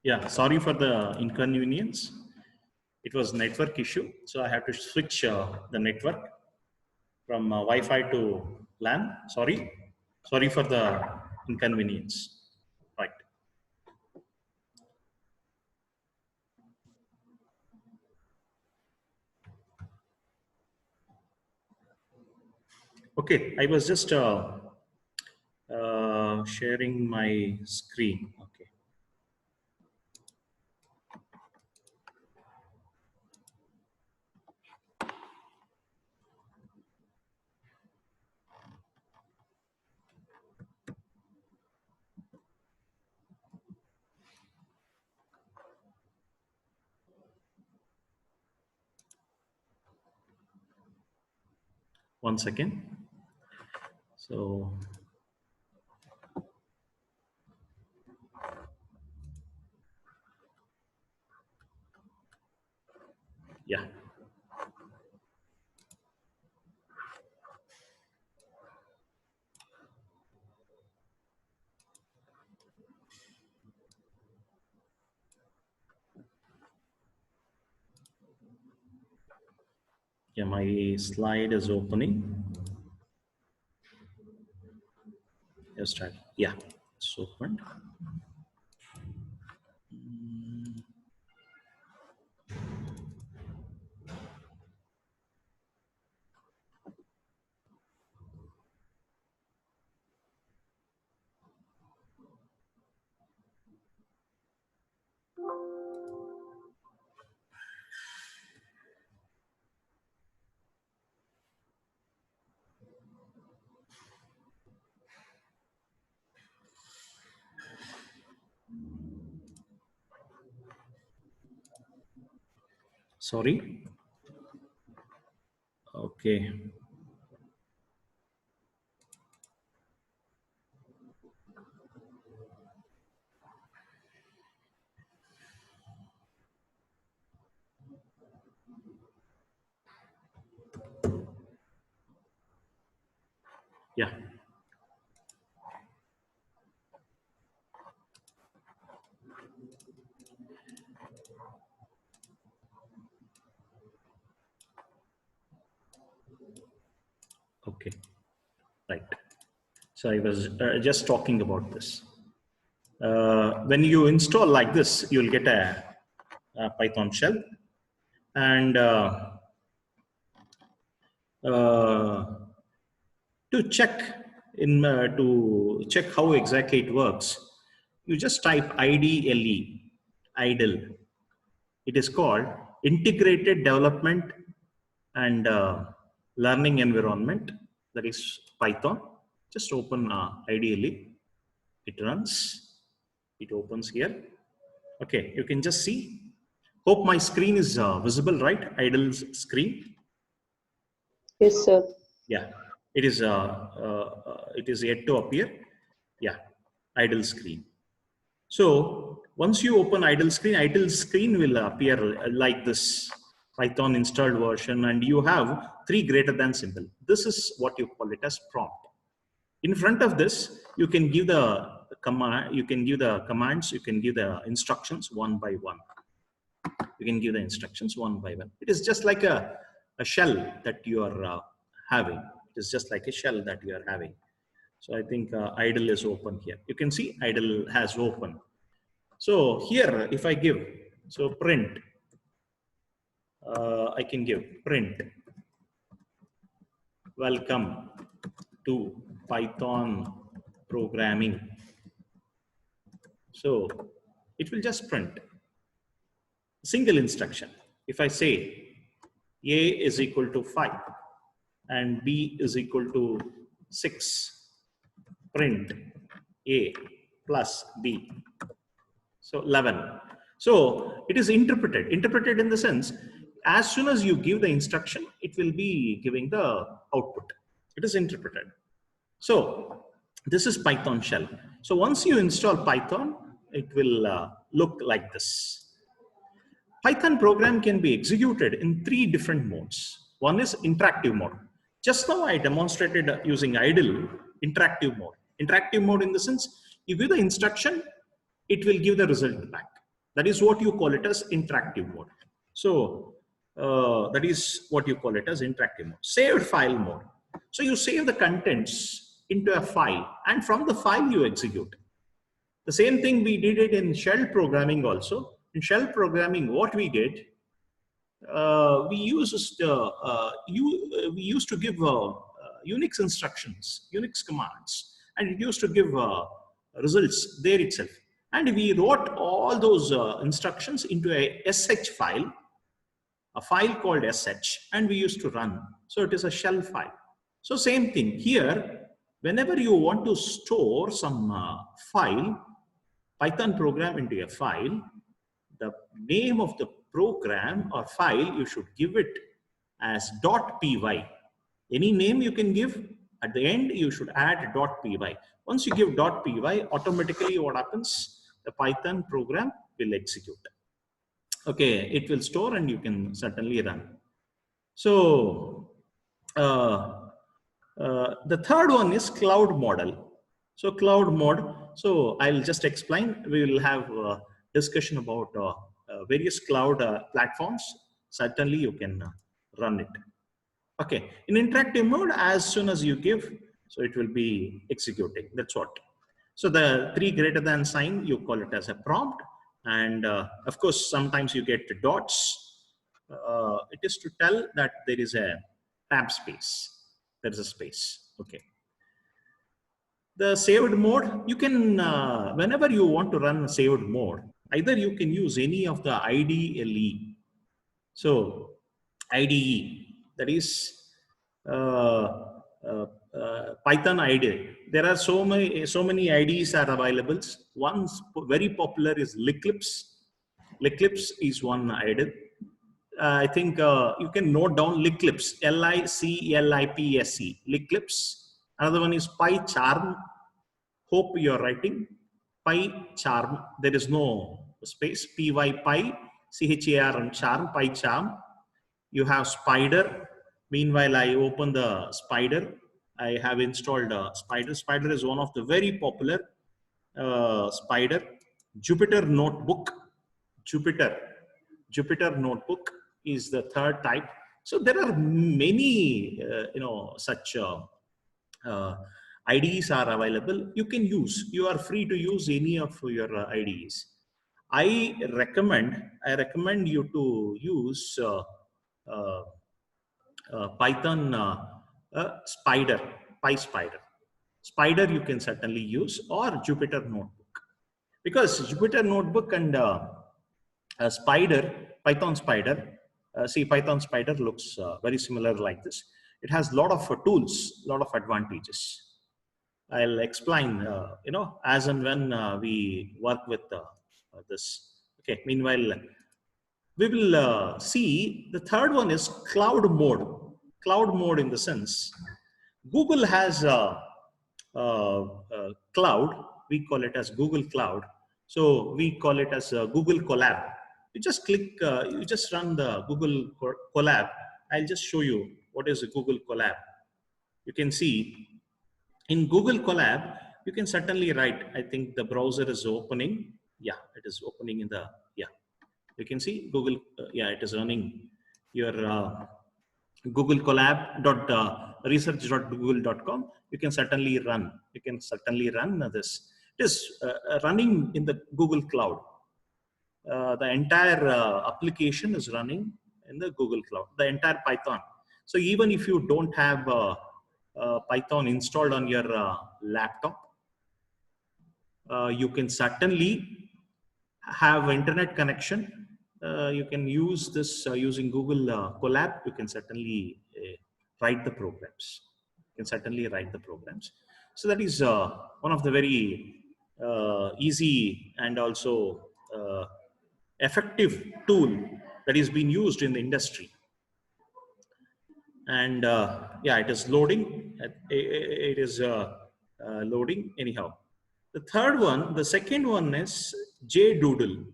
Yeah, sorry for the inconvenience. It was network issue, so I have to switch the network from Wi-Fi to LAN. Sorry for the inconvenience. Right. Okay, I was just sharing my screen. Okay. One second. So yeah. Yeah, my slide is opening. Just start. Yeah, it's opened. Sorry. Okay. Yeah. Okay. Right. So I was just talking about this. When you install like this, you'll get a Python shell, and uh, to check how exactly it works, you just type IDLE, idle. It is called Integrated Development and Learning Environment. That is Python. Just open IDLE. It runs. It opens here. Okay, you can just see. Hope my screen is visible, right? Idle's screen. Yes, sir. Yeah, it is yet to appear. Yeah, idle screen. So once you open idle screen will appear like this Python installed version, and you have 3 greater than symbol. This is what you call it as prompt. In front of this, you can give the command, you can give the commands, you can give the instructions one by one. You can give the instructions one by one. It is just like a shell that you are having. It is just like a shell that you are having. So I think idle is open here. You can see idle has open. So here, if I give, so print, I can give print, welcome to Python programming. So it will just print single instruction. If I say A is equal to 5 and B is equal to 6, print A plus B. So 11. So it is interpreted in the sense, as soon as you give the instruction, it will be giving the output. It is interpreted. So this is Python shell. So once you install Python, it will look like this. Python program can be executed in 3 different modes. One is interactive mode. Just now I demonstrated using idle interactive mode. Interactive mode in the sense, you give the instruction, it will give the result back. That is what you call it as interactive mode. So that is what you call it as interactive mode. Saved file mode. So you save the contents into a file, and from the file you execute. The same thing we did it in shell programming also. In shell programming, what we did, we used to give Unix instructions, Unix commands, and it used to give results there itself. And we wrote all those instructions into a SH file, a file called SH, and we used to run. So it is a shell file. So same thing here, whenever you want to store some file, Python program into a file, the name of the program or file, you should give it as .py. Any name you can give. At the end, you should add .py. Once you give .py, automatically what happens? The Python program will execute. Okay, it will store and you can certainly run. So the third one is cloud model. So cloud mode. So I'll just explain. We will have a discussion about various cloud platforms. Certainly you can run it. Okay, in interactive mode, as soon as you give, so it will be executing. That's what. So the 3 greater than sign, you call it as a prompt. And of course, sometimes you get dots. It is to tell that there is a tab space. There is a space. Okay. The saved mode, you can, whenever you want to run a saved mode, either you can use any of the IDLE. So IDE, that is Python IDE. There are so many IDEs are available. One very popular is Eclipse. Eclipse is one IDE. I think you can note down Eclipse, L-I-C-L-I-P-S-E, Eclipse. Another one is PyCharm. Hope you're writing PyCharm. There is no space. Py, C-H-A-R and charm, PyCharm. You have Spider. Meanwhile, I open the Spider. I have installed Spider. Spider is one of the very popular Spider. Jupyter Notebook. Jupyter Notebook is the third type. So there are many, such IDEs are available. You can use. You are free to use any of your IDEs. I recommend you to use Python Spider, PySpider. Spider you can certainly use, or Jupyter Notebook, because Jupyter Notebook and Spider, Python Spider. See, Python Spider looks very similar like this. It has a lot of tools, a lot of advantages. I'll explain, as and when we work with this. Okay. Meanwhile, we will see the third one is cloud mode. Cloud mode in the sense, Google has cloud. We call it as Google Cloud. So we call it as Google Colab. You just click, you just run the Google Colab. I'll just show you what is a Google Colab. You can see in Google Colab, you can certainly write. I think the browser is opening. Yeah, it is opening in the, yeah. You can see Google, yeah, it is running your Google Colab.research.google.com. You can certainly run. You can certainly run this. It is running in the Google Cloud. The entire application is running in the Google Cloud, the entire Python. So even if you don't have Python installed on your laptop, you can certainly have internet connection. You can use this using Google Colab. You can certainly write the programs. You can certainly write the programs. So that is one of the very easy and also effective tool that is being used in the industry. And yeah, it is loading. It is loading anyhow. The third one, the second one is JDoodle.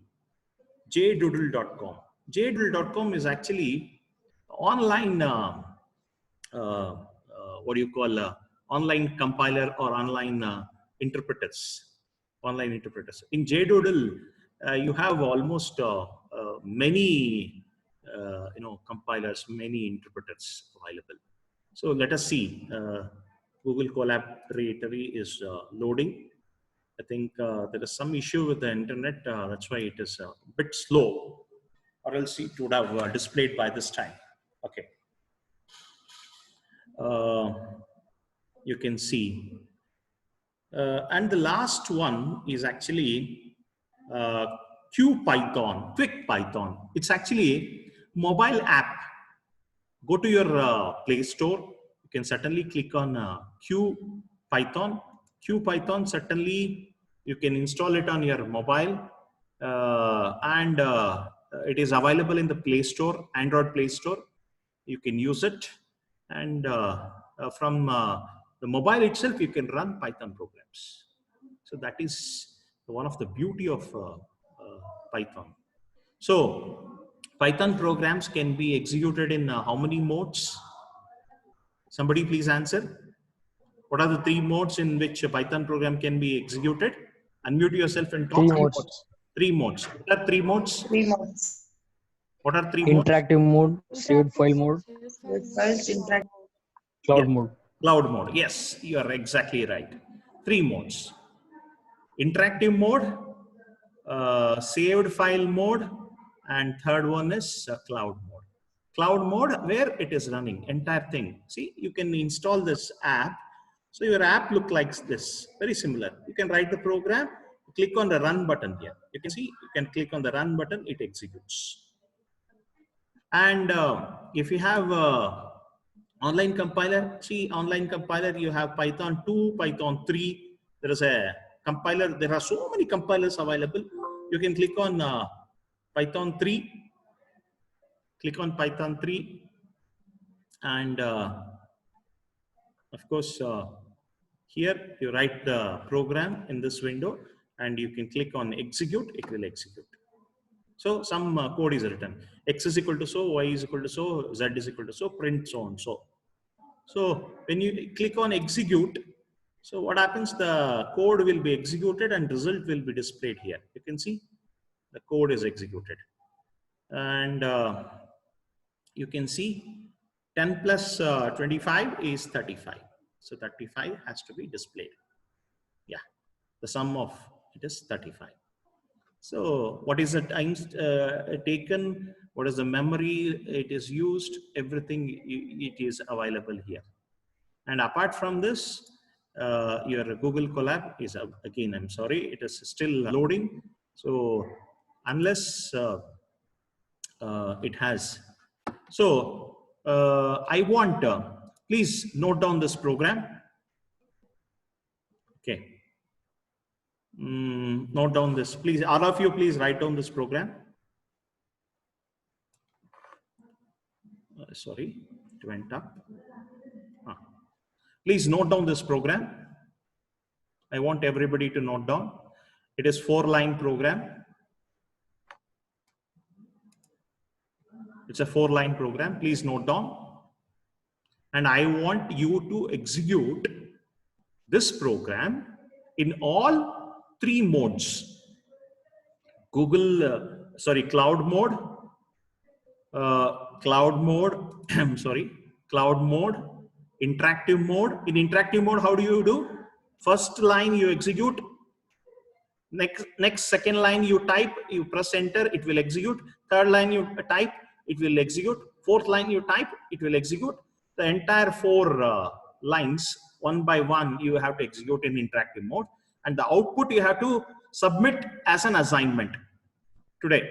JDoodle.com. JDoodle.com is actually online, what do you call, online compiler or online interpreters. Online interpreters. In JDoodle, you have almost many compilers, many interpreters available. So let us see. Google Collaboratory is loading. I think there is some issue with the internet. That's why it is a bit slow, or else it would have displayed by this time. Okay. You can see. And the last one is actually QPython, Quick Python. It's actually a mobile app. Go to your Play Store. You can certainly click on QPython. QPython, certainly you can install it on your mobile, and it is available in the Play Store, Android Play Store. You can use it, and from the mobile itself, you can run Python programs. So that is one of the beauty of Python. So Python programs can be executed in how many modes? Somebody please answer. What are the 3 modes in which a Python program can be executed? Unmute yourself and talk. 3 modes. 3 modes. What are 3 modes? 3 modes. What are 3 modes? Interactive mode, saved file mode, Files, interactive. cloud mode. Cloud mode. Yes, you are exactly right. 3 modes. Interactive mode, saved file mode, and third one is cloud mode. Cloud mode, where it is running, entire thing. See, you can install this app. So your app look like this, very similar. You can write the program, click on the run button here. You can see, you can click on the run button, it executes. And if you have online compiler, see online compiler, you have Python 2, Python 3. There is a compiler, there are so many compilers available. You can click on Python 3. Click on Python 3. And of course, here you write the program in this window and you can click on execute, it will execute. So some code is written. X is equal to so, Y is equal to so, Z is equal to so, print so and so. So when you click on execute, so what happens? The code will be executed and result will be displayed here. You can see the code is executed. And you can see 10 plus 25 is 35. So 35 has to be displayed. Yeah, the sum of it is 35. So what is the time taken? What is the memory it is used? Everything it is available here. And apart from this, your Google Colab is again, I'm sorry, it is still loading. So unless it has. So I want, please note down this program. Okay. Note down this, please. All of you, please write down this program. Sorry, it went up. Please note down this program. I want everybody to note down. It is 4-line program. It's a 4-line program. Please note down. And I want you to execute this program in all 3 modes. Cloud mode, cloud mode, interactive mode. In interactive mode, how do you do? First line you execute, next second line you type, you press enter, it will execute. Third line you type, it will execute. Fourth line you type, it will execute. The entire 4 lines, one by one, you have to execute in interactive mode. And the output you have to submit as an assignment today.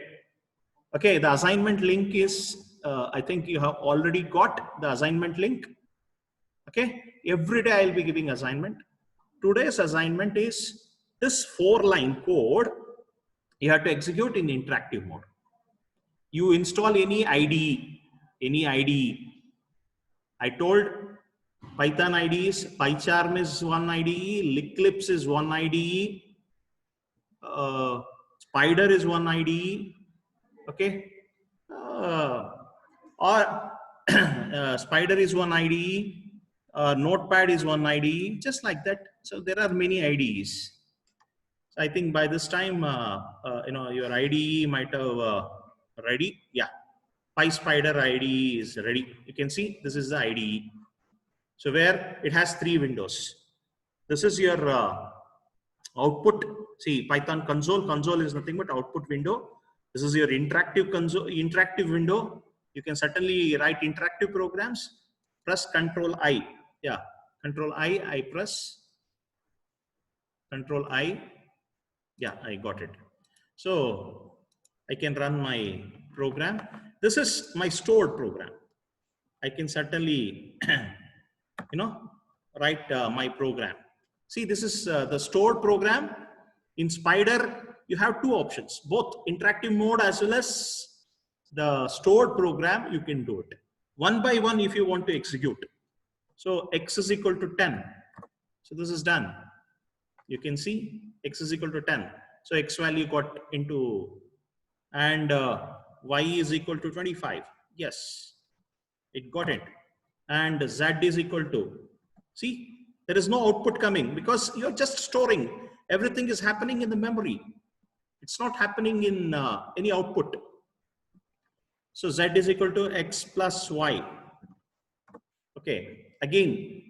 Okay, the assignment link is, I think you have already got the assignment link. Okay, every day I'll be giving assignment. Today's assignment is this 4-line code you have to execute in interactive mode. You install any IDE. I told Python IDEs, PyCharm is one IDE, Eclipse is one IDE, Spider is one IDE, okay? Spider is one IDE, Notepad is one IDE, just like that. So there are many IDEs. I think by this time, your IDE might have ready. Yeah, PySpider IDE is ready. You can see this is the IDE. So where it has 3 windows. This is your output. See, Python console. Console is nothing but output window. This is your interactive console, interactive window. You can certainly write interactive programs. Press Control I. Yeah, Control I. I press Control I. Yeah, I got it. So I can run my program. This is my stored program. I can certainly, write my program. See, this is the stored program. In Spider, you have 2 options, both interactive mode as well as the stored program. You can do it one by one if you want to execute. So x is equal to 10. So this is done. You can see x is equal to 10. So x value got into, and y is equal to 25. Yes, it got it. And z is equal to, see, there is no output coming because you're just storing. Everything is happening in the memory. It's not happening in any output. So z is equal to x plus y. Okay, again,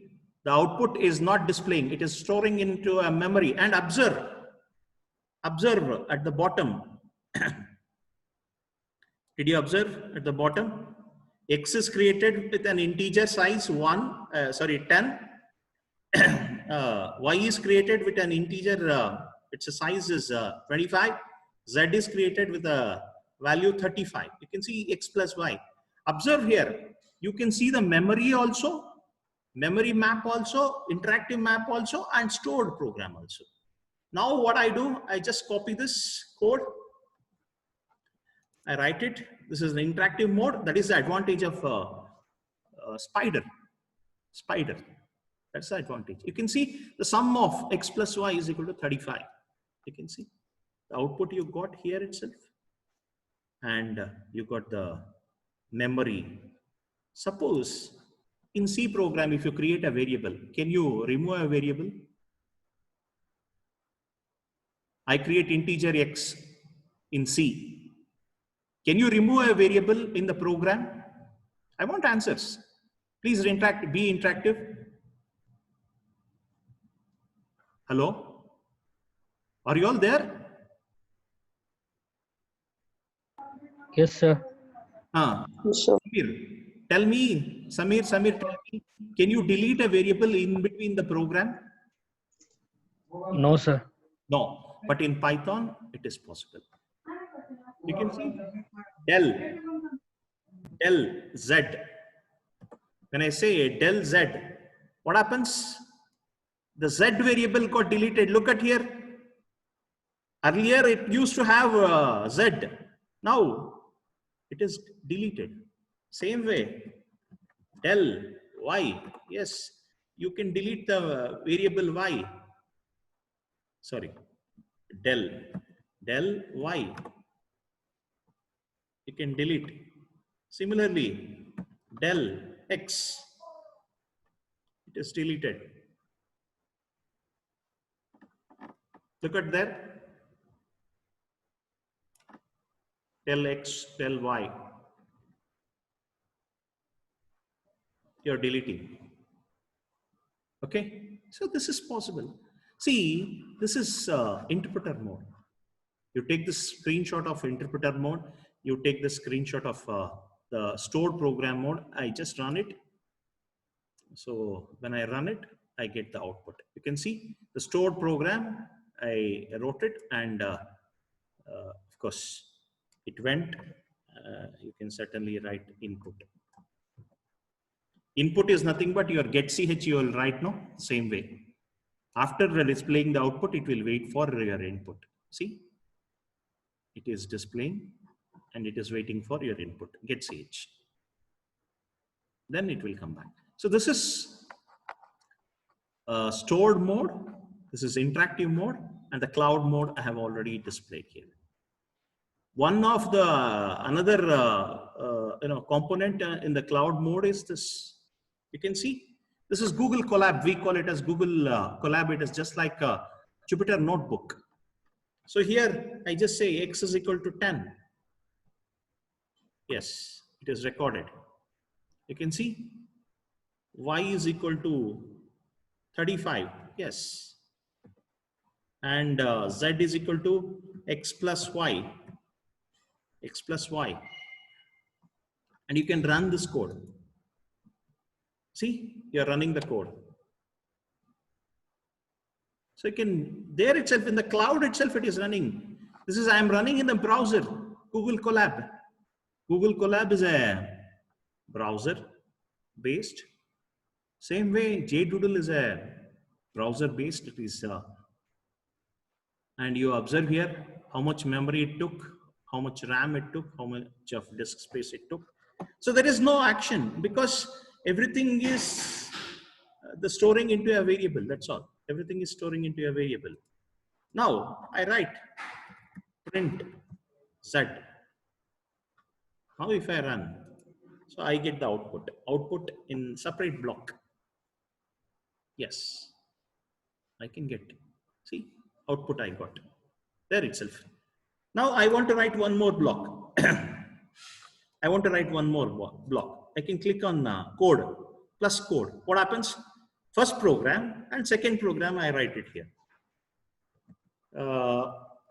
the output is not displaying. It is storing into a memory. And observe at the bottom. Did you observe at the bottom? X is created with an integer size 10. Y is created with an integer, its size is 25. Z is created with a value 35. You can see x plus y. Observe here, you can see the memory also, memory map also, interactive map also, and stored program also. Now what I do, I just copy this code. I write it. This is the interactive mode. That is the advantage of Spider. Spider. That's the advantage. You can see the sum of x plus y is equal to 35. You can see the output you got here itself. And you got the memory. Suppose in C program, if you create a variable, can you remove a variable? I create integer x in C. Can you remove a variable in the program? I want answers. Please interact, be interactive. Hello? Are you all there? Yes, sir. Samir, tell me, Samir, tell me, can you delete a variable in between the program? No, sir. No, but in Python, it is possible. You can see del z. When I say del z, what happens? The z variable got deleted. Look at here. Earlier, it used to have z. Now, it is deleted. Same way, del y. Yes, you can delete the variable y. Sorry, del y. You can delete. Similarly, del x. It is deleted. Look at there. Del x, del y. You're deleting. Okay, so this is possible. See, this is interpreter mode. You take this screenshot of interpreter mode. You take the screenshot of the stored program mode. I just run it. So when I run it, I get the output. You can see the stored program. I wrote it, and of course, it went. You can certainly write input. Input is nothing but your get ch you will write, no? Same way. After displaying the output, it will wait for your input. See, it is displaying and it is waiting for your input, get ch. Then it will come back. So this is stored mode. This is interactive mode, and the cloud mode I have already displayed here. One of the another component in the cloud mode is this. You can see this is Google Colab. We call it as Google Colab. It is just like a Jupyter notebook. So here I just say X is equal to 10. Yes, it is recorded. You can see Y is equal to 35. Yes. And Z is equal to X plus Y. X plus Y. And you can run this code. See, you're running the code. So you can, there itself, in the cloud itself, it is running. This is, I'm running in the browser, Google Colab. Google Colab is a browser based. Same way, JDoodle is a browser based. It is, and you observe here how much memory it took, how much RAM it took, how much of disk space it took. So there is no action because everything is the storing into a variable. That's all. Everything is storing into a variable. Now I write print Z. Now if I run, so I get the output in separate block. Yes, I can get, see, output I got there itself. Now I want to write one more block. I want to write one more block. I can click on code, plus code. What happens? First program and second program, I write it here.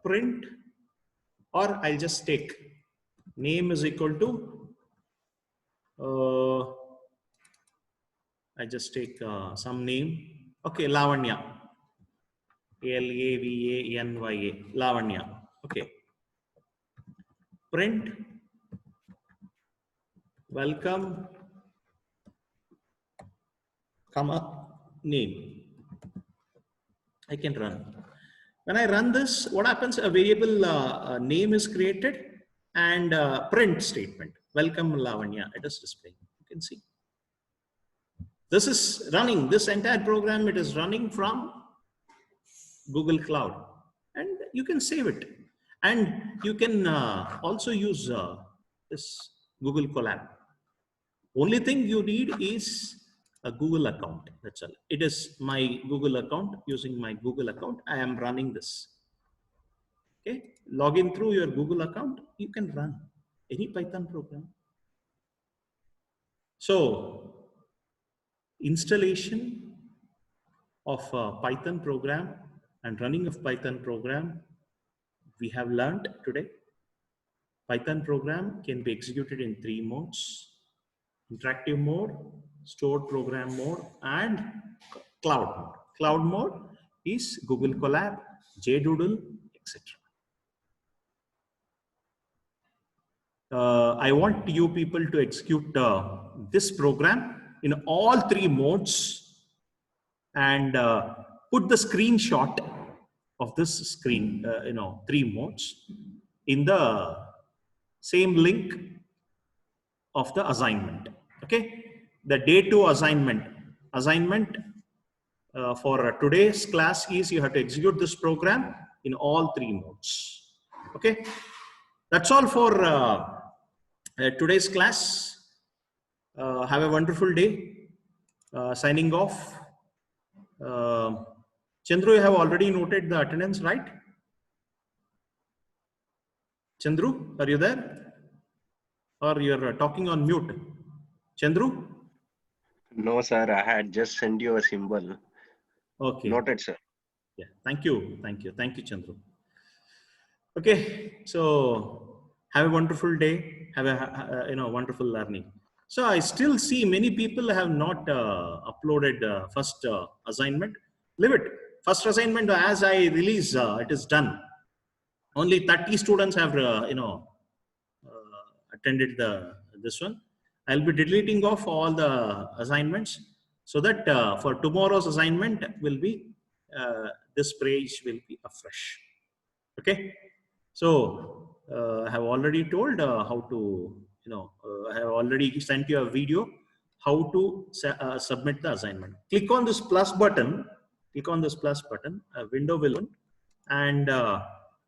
Print, or I'll just take name is equal to, I just take some name. Okay, Lavanya. Lavanya. Lavanya. Okay. Print welcome, comma, name. I can run. When I run this, what happens? A variable name is created and print statement. Welcome Lavanya. It is displaying. You can see. This is running. This entire program, it is running from Google Cloud. And you can save it. And you can also use this Google Colab. Only thing you need is a Google account. That's all. It is my Google account. Using my Google account, I am running this. Okay, log in through your Google account. You can run any Python program. So, installation of a Python program and running of Python program, we have learned today. Python program can be executed in 3 modes: interactive mode, stored program mode, and cloud mode. Cloud mode is Google Colab, JDoodle, etc. I want you people to execute this program in all 3 modes and put the screenshot of this screen, 3 modes in the same link of the assignment. Okay, the day 2 assignment for today's class is you have to execute this program in all 3 modes. Okay, that's all for today's class. Have a wonderful day. Signing off. Chandru, you have already noted the attendance, right? Chandru, are you there? Or you're talking on mute? Chandru? No, sir. I had just sent you a symbol. Okay. Noted, sir. Yeah. Thank you. Thank you. Thank you, Chandru. Okay. So have a wonderful day. Have a wonderful learning. So I still see many people have not uploaded first assignment. Leave it. First assignment as I release, it is done. Only 30 students have attended this one. I'll be deleting off all the assignments so that for tomorrow's assignment will be this page will be afresh. Okay. So I have already told how to I have already sent you a video how to submit the assignment. Click on this plus button. Click on this plus button. A window will open, and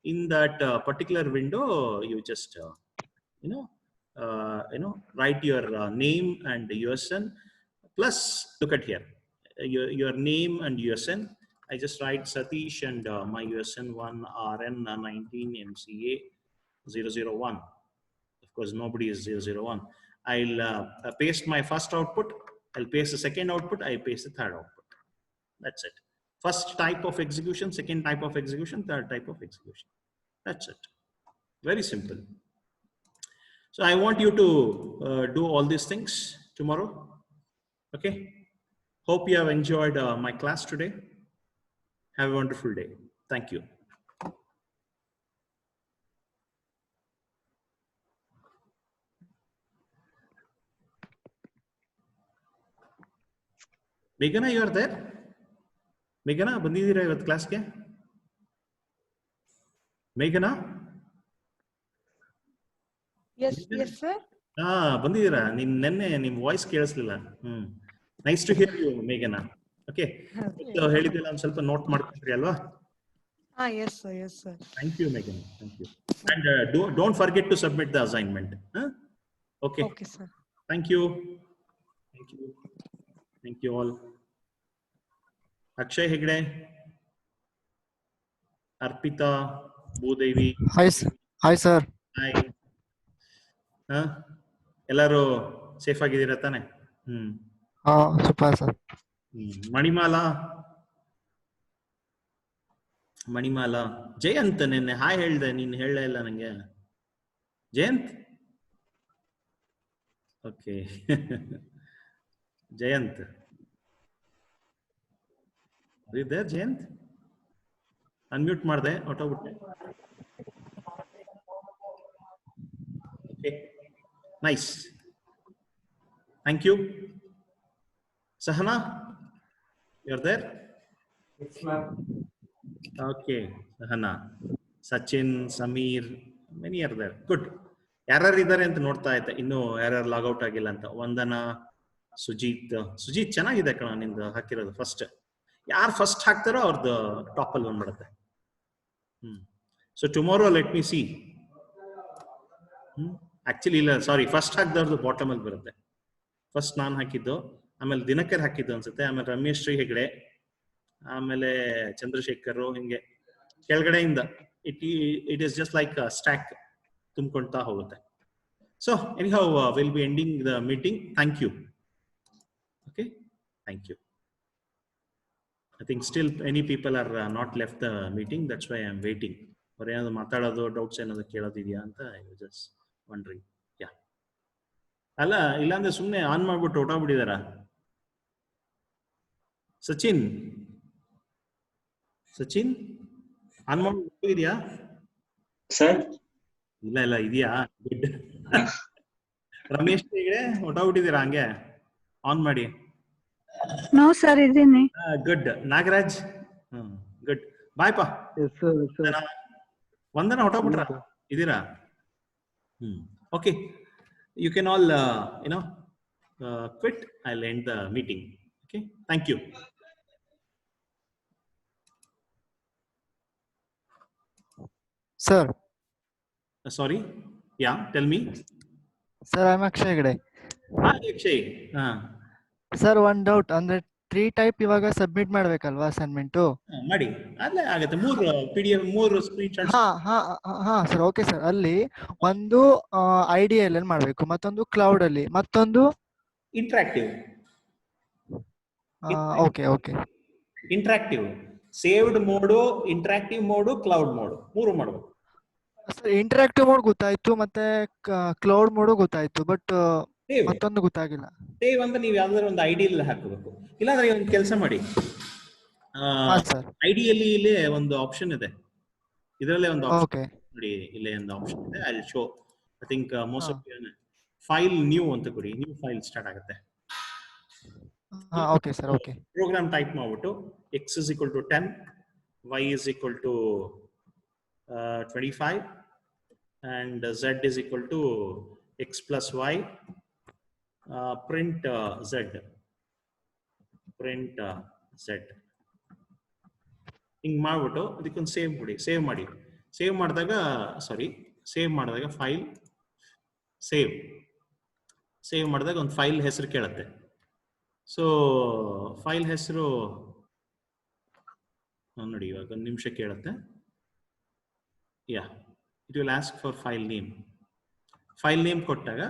in that particular window, you just write your name and USN. Plus, look at here, your name and USN, I just write Satish and my USN1 RN19 MCA 001. Of course, nobody is 001. I'll paste my first output. I'll paste the second output. I paste the third output. That's it. First type of execution, second type of execution, third type of execution. That's it. Very simple. So I want you to do all these things tomorrow. Okay. Hope you have enjoyed my class today. Have a wonderful day. Thank you. Meghana, you are there? Meghana, ಬಂದಿದ್ದೀರಾ ಇವತ್ತು ಕ್ಲಾಸ್ಗೆ? Meghana? Yes, yes, sir. ಬಂದಿದ್ದೀರಾ? ನೆನ್ನೆ ನಿಮ್ಮ voice ಕೇಳಿಸ್ಲಿಲ್ಲ. Nice to hear you ಮೇಘನಾ. Okay, ಹೇಳಿದ್ದೆಲ್ಲ ಒಂದು ಸ್ವಲ್ಪ ನೋಟ್ ಮಾಡ್ಕೊಂಡ್ರಿ ಅಲ್ವಾ? Yes, sir. Yes, sir. Thank you, Meghana. Thank you. And don't forget to submit the assignment. Okay. Okay, sir. Thank you. Thank you. Thank you all. Akshay Hegde, Arpita, Bhudevi. Hi, hi, sir. Hi. ಎಲ್ಲರೂ safe ಆಗಿದ್ದೀರಾ ತಾನೆ? Super sir. ಮಣಿಮಾಲಾ Jayant, ನಿನ್ನೆ hi ಹೇಳ್ದೆ, ನೀನ್ ಹೇಳಲೇ ಇಲ್ಲ ನಂಗೆ. Jayant, okay. Jayant, ಇದೆ ಜಯಂತ್? ಅನ್ಮ್ಯೂಟ್ ಮಾಡಿದೆ, ಹೊಟ್ಟೋಗ್ಬಿಟ್ಟೆ. Okay, nice. Thank you. Sahana, you're there? Yes, ma'am. Okay, Sahana, Sachin, Samir, many are there. Good. ಯಾರ್ಯಾರು ಇದ್ದಾರೆ ಅಂತ ನೋಡ್ತಾ ಇದ್ದೆ, ಇನ್ನು ಯಾರ್ಯಾರು ಲಾಗೌಟ್ ಆಗಿಲ್ಲ ಅಂತ. ವಂದನಾ, ಸುಜಿತ್. ಸುಜಿತ್ ಚೆನ್ನಾಗಿದೆ ಕಣ ನಿಂದು ಹಾಕಿರೋದು. ಫಸ್ಟ್ ಯಾರು ಫಸ್ಟ್ ಹಾಕ್ತಾರೋ ಅವ್ರದ್ದು ಟಾಪ್ ಅಲ್ಲಿ ಬಂದ್ಬಿಡುತ್ತೆ. So tomorrow let me C. Actually ಇಲ್ಲ, ಸಾರಿ, ಫಸ್ಟ್ ಹಾಕ್ದವ್ರದ್ದು ಬಾಟಮ್ ಅಲ್ಲಿ ಬರುತ್ತೆ. ಫಸ್ಟ್ ನಾನು ಹಾಕಿದ್ದು, ಆಮೇಲೆ ದಿನಕರ್ ಹಾಕಿದ್ದು ಅನ್ಸುತ್ತೆ, ಆಮೇಲೆ ರಮೇಶ್ ಶ್ರೀ ಹೆಗ್ಡೆ, ಆಮೇಲೆ ಚಂದ್ರಶೇಖರ್, ಹಿಂಗೆ ಕೆಳಗಡೆಯಿಂದ it is just like stack ತುಂಬಿಕೊಳ್ತಾ ಹೋಗುತ್ತೆ. So anyhow will be ending the meeting. Thank you. Okay, thank you. I think still any people are not left the meeting, that's why I am waiting. ಅವ್ರು ಏನಾದ್ರು ಮಾತಾಡೋದು, doubts ಏನಾದ್ರು ಕೇಳೋದಿದೆಯಾ ಅಂತ I was just wondering. Yeah, ಅಲ್ಲ, ಇಲ್ಲಾಂದ್ರೆ ಸುಮ್ಮನೆ on ಮಾಡ್ಬಿಟ್ಟು ಹೊಟ್ಟೋಗ್ಬಿಟ್ಟಿದಾರ. ಸಚಿನ್, ಸಚಿನ್ ಆನ್ ಮಾಡ್ಬಿಟ್ಟು ಇದೆಯಾ ಸರ್? ಇಲ್ಲ ಇಲ್ಲ, ಇದೆಯಾ? ಗುಡ್. ರಮೇಶ್ ಹೆಗ್ಡೆ ಹೊಟ್ಟೋಗ್ಬಿಟ್ಟಿದ್ದೀರಾ ಹಂಗೆ? ಆನ್ ಮಾಡಿ. ನೋ ಸರ್, ಇದೀನಿ. ಗುಡ್. ನಾಗರಾಜ್, ಗುಡ್. ಬಾಯ್ ಪಾ. ವಂದನಾ ಹೊಟ್ಟೋಗ್ಬಿಟ್ರ? ಇದೀರಾ? Okay, you can all quit. I'll end the meeting. Okay, thank you. Sir. Sorry, yeah, tell me. Sir, I'm Akshay Hegde. Hi Akshay. Sir, one doubt, ಅಂದ್ರೆ 3 type ಇವಾಗ submit ಮಾಡ್ಬೇಕಲ್ವಾ assignment? ಮಾಡಿ, ಅಲ್ಲೇ ಆಗುತ್ತೆ. 3 PDF, 3 screen shots. ಹಾ sir, okay sir. ಅಲ್ಲಿ ಒಂದು IDL ಅಲ್ಲಿ ಮಾಡ್ಬೇಕು, ಮತ್ತೊಂದು ಕ್ಲೌಡ್ ಅಲ್ಲಿ, ಮತ್ತೊಂದು interactive. Okay. Interactive, saved mode, interactive mode, cloud mode, 3 ಮಾಡಬೇಕು. ಸರ್, ಇಂಟರಾಕ್ಟಿವ್ ಮೋಡ್ ಗೊತ್ತಾಯ್ತು, ಮತ್ತೆ ಕ್ಲೌಡ್ ಮೋಡು ಗೊತ್ತಾಯ್ತು, ಬಟ್ ಮತ್ತೊಂದು ಗೊತ್ತಾಗಿಲ್ಲ. ಸೇವ್ ಅಂತ ನೀವು ಯಾವ್ದಾದ್ರು ಒಂದು ಐಡಿಯಲ್ಲಿ ಹಾಕಬೇಕು. ಇಲ್ಲಾಂದ್ರೆ ಒಂದು ಕೆಲಸ ಮಾಡಿ, ಐಡಿಯಲ್ಲಿ ಇಲ್ಲೇ ಒಂದು ಆಪ್ಷನ್ ಇದೆ, ಇದರಲ್ಲೇ ಒಂದು ಆಪ್ಷನ್ ನೋಡಿ, ಇಲ್ಲೇ ಒಂದು ಆಪ್ಷನ್ ಇದೆ. I will show. I think most of file new ಅಂತ ಕೊಡಿ, ನ್ಯೂ ಫೈಲ್ ಸ್ಟಾರ್ಟ್ ಆಗುತ್ತೆ. Okay sir, okay. Program type ಮಾಡ್ಬಿಟ್ಟು x is equal to 10, y is equal to 25 and z is equal to x plus y. Print z. ಹಿಂಗ್ ಮಾಡ್ಬಿಟ್ಟು ಅದಕ್ಕೊಂದು save ಕೊಡಿ. Save ಮಾಡಿದಾಗ file save ಮಾಡಿದಾಗ ಒಂದು ಫೈಲ್ ಹೆಸರು ಕೇಳುತ್ತೆ. ಸೊ ಫೈಲ್ ಹೆಸರು ನೋಡಿ ಇವಾಗ ಒಂದು ನಿಮಿಷ ಕೇಳುತ್ತೆ. Yeah, it will ask for file name. File name ಕೊಟ್ಟಾಗ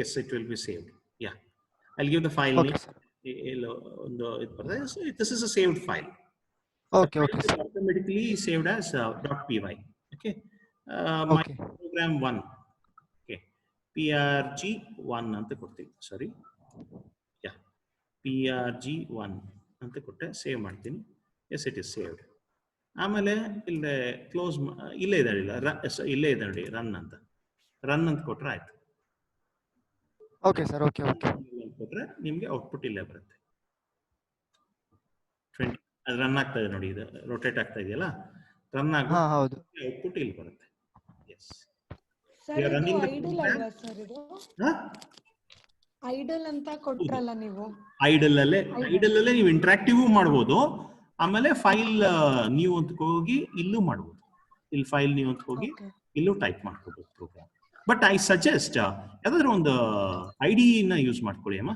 as it will be saved. Yeah, I give the file Okay, name. sir. ಎಲ್ಲೋ ಒಂದು ಇದು ಬರ್ತದೆ. This is a saved file. Okay, The okay, file is sir. automatically saved as .py. Okay. My Okay. program 1. Okay. PRG1 ಅಂತ ಕೊಡ್ತೀವಿ. Sorry. Yeah. PRG1 ಅಂತ ಕೊಟ್ಟೆ save ಮಾಡ್ತೀನಿ. Yes it is saved. ಆಮೇಲೆ ಇಲ್ಲೇ ಕ್ಲೋಸ್, ಇಲ್ಲೇ ಇದೆ ಇಲ್ಲೇ ಇದೆ ನೋಡಿ ರನ್ ಅಂತ. ರನ್ ಅಂತ ಕೊಟ್ರೆ ಆಯ್ತು. Okay, sir. Okay, okay. ಕೊಟ್ರೆ ನಿಮಗೆ ಔಟ್ಪುಟ್ ಇಲ್ಲೇ ಬರುತ್ತೆ. 20 ಅದು ರನ್ ಆಗ್ತಾ ಇದೆ ನೋಡಿ, ಇದು ರೊಟೇಟ್ ಆಗ್ತಾ ಇದೆಯಲ್ಲ, ರನ್ ಹಾ, ಹೌದು. ಔಟ್ಪುಟ್ ಇಲ್ಲಿ ಬರುತ್ತೆ. ಎಸ್, ಸರ್ ಇದು ಐಡಲ್ ಅಲ್ವಾ ಸರ್? ಇದು ಐಡಲ್ ಅಂತ ಕೊಟ್ರಲ್ಲ ನೀವು. ಐಡಲ್ ಅಲ್ಲೇ ನೀವು ಇಂಟ್ರಾಕ್ಟಿವ್ ಮಾಡ್ಬೋದು. ಆಮೇಲೆ ಫೈಲ್ ನೀವು ಅಂತ ಹೋಗಿ ಇಲ್ಲೂ ಮಾಡ್ಬೋದು. ಇಲ್ಲಿ ಫೈಲ್ ನೀವು ಅಂತ ಹೋಗಿ ಇಲ್ಲೂ ಟೈಪ್ ಮಾಡ್ಕೋಬಹುದು ಪ್ರೋಗ್ರಾಮ್. ಬಟ್ ಐ ಸಜೆಸ್ಟ್ ಯಾವ್ದಾದ್ರು ಒಂದು ಐಡಿನ ಯೂಸ್ ಮಾಡ್ಕೊಳ್ಳಿ ಅಮ್ಮ.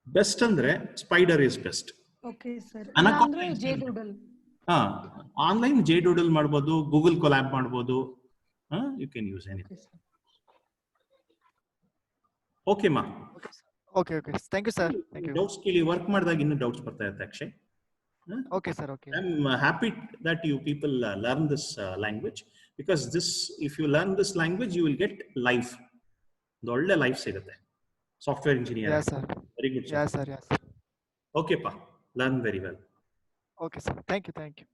ಬೆಸ್ಟ್ ಅಂದ್ರೆ Spyder is best. Okay sir. Anaconda ಜೆಡೂಡಲ್. ಆನ್ಲೈನ್ ಜೆಡೂಡಲ್ ಮಾಡ್ಬೋದು, ಗೂಗಲ್ ಕೊಲ್ಯಾಬ್ ಮಾಡ್ಬೋದು. You can use anything. Okay ಮಾ. Okay, okay. Thank you, sir. Thank you. Doubts ಕೇಳಿ, ವರ್ಕ್ ಮಾಡಿದಾಗ ಇನ್ನೂ ಡೌಟ್ಸ್ ಬರ್ತಾ ಇರುತ್ತೆ Akshay. Okay, sir. Okay. I'm happy that you people learn this language, because this, if you learn this language, you will get life. The older life sigate. Software engineer. Yes, sir. Very good. Yes, sir. Yes. Okay, pa. Learn very well. Okay, sir. Thank you. Thank you.